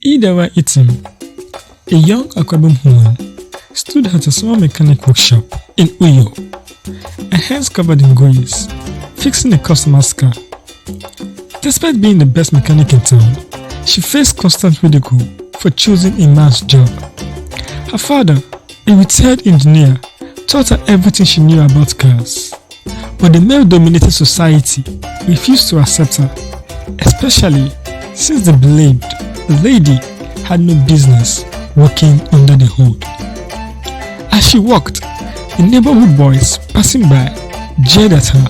Idara Etim, a young Akwaibom woman, stood at a small mechanic workshop in Uyo, her hands covered in grease, fixing a customer's car. Despite being the best mechanic in town, she faced constant ridicule for choosing a man's job. Her father, a retired engineer, taught her everything she knew about cars, but the male-dominated society refused to accept her, especially since they believed the lady had no business working under the hood. As she walked, the neighborhood boys passing by jeered at her,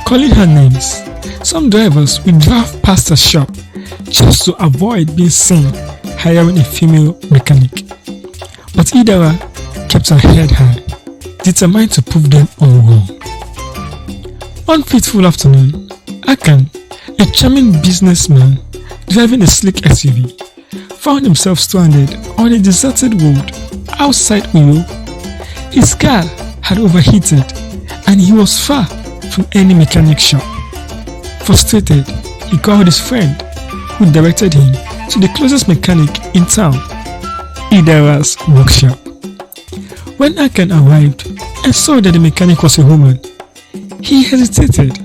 calling her names. Some drivers would drive past her shop just to avoid being seen hiring a female mechanic. But Idara kept her head high, determined to prove them all wrong. One fateful afternoon, Akan, a charming businessman driving a sleek SUV, found himself stranded on a deserted road outside Uyo. His car had overheated and he was far from any mechanic shop. Frustrated, he called his friend, who directed him to the closest mechanic in town, IDARA'S workshop. When Akan arrived and saw that the mechanic was a woman, he hesitated.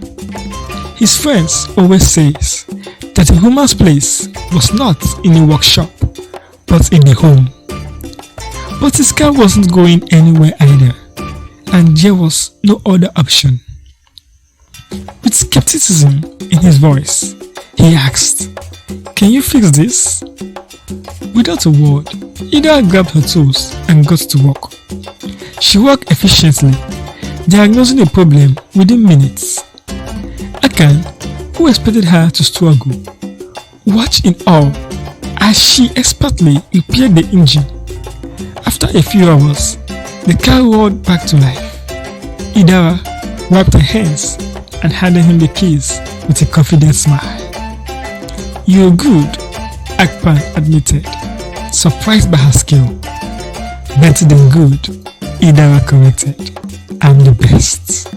His friends always says that a woman's place was not in a workshop, but in the home. But his car wasn't going anywhere either, and there was no other option. With skepticism in his voice, he asked, "Can you fix this?" Without a word, Idara grabbed her tools and got to work. She worked efficiently, diagnosing a problem within minutes. Akan, who expected her to struggle, watched in awe as she expertly repaired the engine. After a few hours, the car roared back to life. Idara wiped her hands and handed him the keys with a confident smile. "You're good," Akpan admitted, surprised by her skill. "Better than good," Idara corrected. "I'm the best."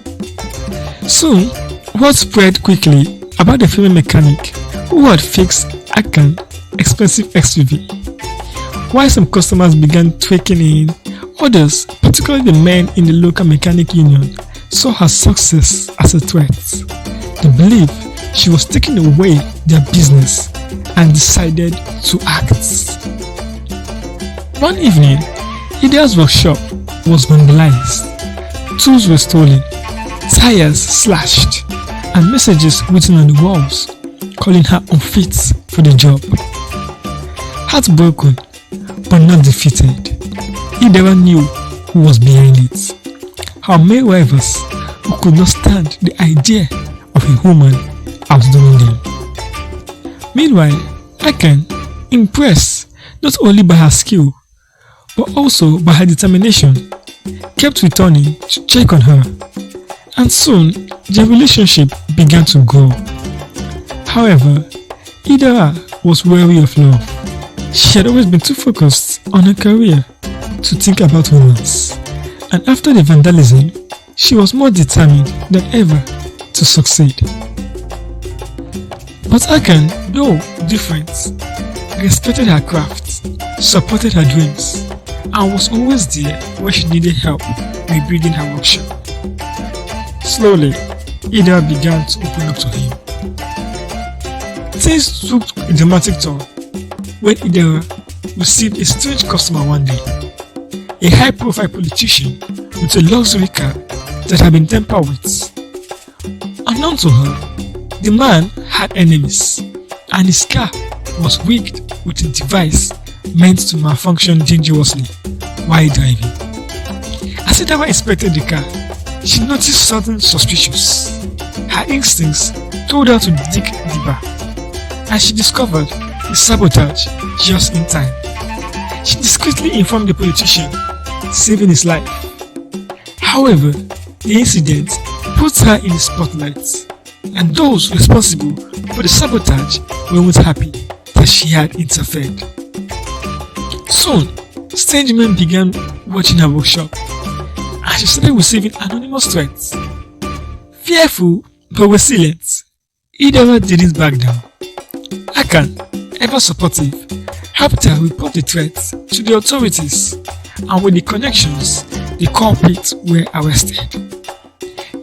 Soon, word spread quickly about the female mechanic who had fixed Akan's expensive SUV. While some customers began tweaking in, others, particularly the men in the local mechanic union, saw her success as a threat. They believed she was taking away their business and decided to act. One evening, Idara's workshop was vandalized. Tools were stolen, tires slashed, and messages written on the walls calling her unfit for the job. Heartbroken but not defeated, Idara knew who was behind it. Her male rivals who could not stand the idea of a woman outdoing them. Meanwhile, Akan, impressed not only by her skill but also by her determination, kept returning to check on her, and soon their relationship began to grow. However, Idara was wary of love. She had always been too focused on her career to think about romance, and after the vandalism, she was more determined than ever to succeed. But Akan, though different, respected her craft, supported her dreams, and was always there when she needed help rebuilding her workshop. Slowly, Idara began to open up to him. Things took a dramatic turn when Idara received a strange customer one day, a high-profile politician with a luxury car that had been tampered with. Unknown to her, the man had enemies, and his car was rigged with a device meant to malfunction dangerously while driving. As Idara inspected the car, she noticed something suspicious. Her instincts told her to dig deeper, and she discovered the sabotage just in time. She discreetly informed the politician, saving his life. However, the incident put her in the spotlight, and those responsible for the sabotage weren't happy that she had interfered. Soon, strange men began watching her workshop, and she started receiving anonymous threats. Fearful but resilient, Idara didn't back down. Akan, ever supportive, helped her report the threat to the authorities, and with the connections, the culprits were arrested.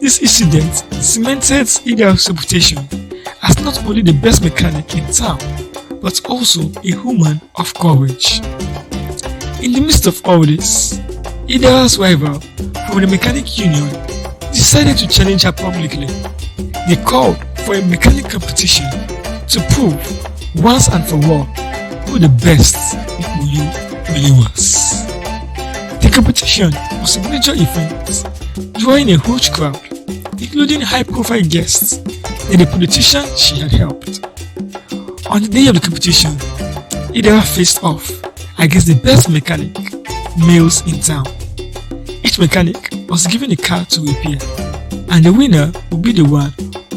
This incident cemented Idara's reputation as not only the best mechanic in town, but also a woman of courage. In the midst of all this, Idara's rival from the mechanic union decided to challenge her publicly. They called for a mechanic competition to prove once and for all who the best in Uyo really was. The competition was a major event, drawing a huge crowd, including high-profile guests and the politician she had helped. On the day of the competition, Idara faced off against the best mechanic males in town. Each mechanic was given a car to repair, and the winner would be the one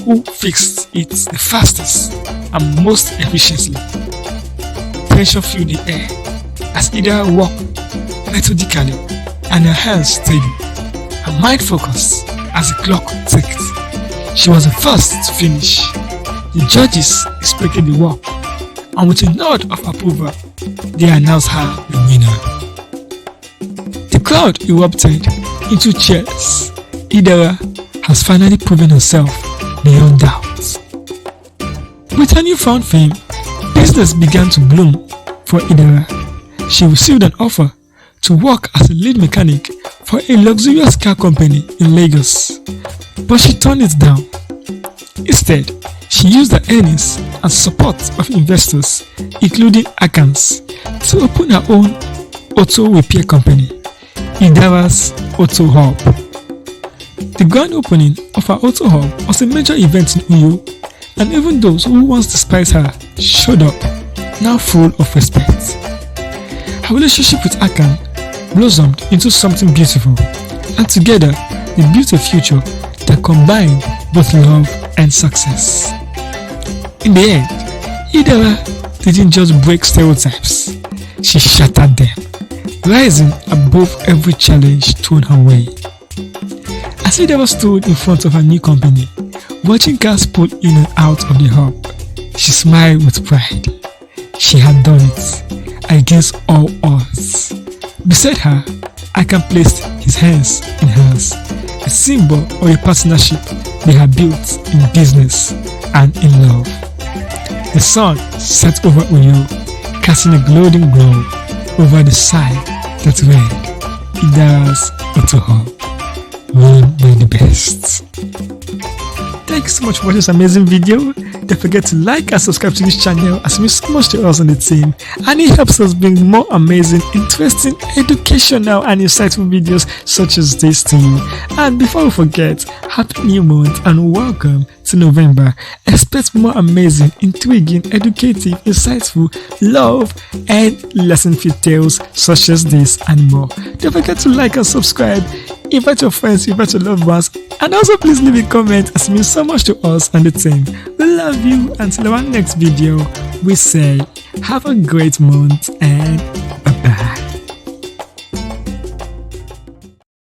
who fixed it the fastest and most efficiently. Tension filled the air as Idara walked methodically and her hands steady, her mind focused as the clock ticked. She was the first to finish. The judges inspected the work, and with a nod of approval, they announced her the winner. The crowd erupted into cheers. Idara has finally proven herself beyond doubt. With her newfound fame, business began to bloom for Idara. She received an offer to work as a lead mechanic for a luxurious car company in Lagos, but she turned it down. Instead, she used her earnings and support of investors, including Akans, to open her own auto repair company, IDARA'S Auto Hub. The grand opening of her auto hub was a major event in Uyo, and even those who once despised her showed up, now full of respect. Her relationship with Akan blossomed into something beautiful, and together they built a future that combined both love and success. In the end, Idara didn't just break stereotypes, she shattered them, rising above every challenge thrown her way. As Idara stood in front of her new company, watching cars pull in and out of the hub, she smiled with pride. She had done it, against all odds. Beside her, Akan placed his hands in hers, a symbol of a partnership they had built in business and in love. The sun set over Uyo, casting a golden glow over the sign that read, IDARA'S Auto Hub, run by the best. Thank you so much for watching this amazing video. Don't forget to like and subscribe to this channel, as it means so much to us on the team, and it helps us bring more amazing, interesting, educational and insightful videos such as this to you. And before we forget, happy new month and welcome to November. Expect more amazing, intriguing, educative, insightful, love and lesson-filled tales such as this and more. Don't forget to like and subscribe, invite your friends, invite your loved ones, and also please leave a comment, as it means so much to us and the team. We love you. Until our next video, we say have a great month and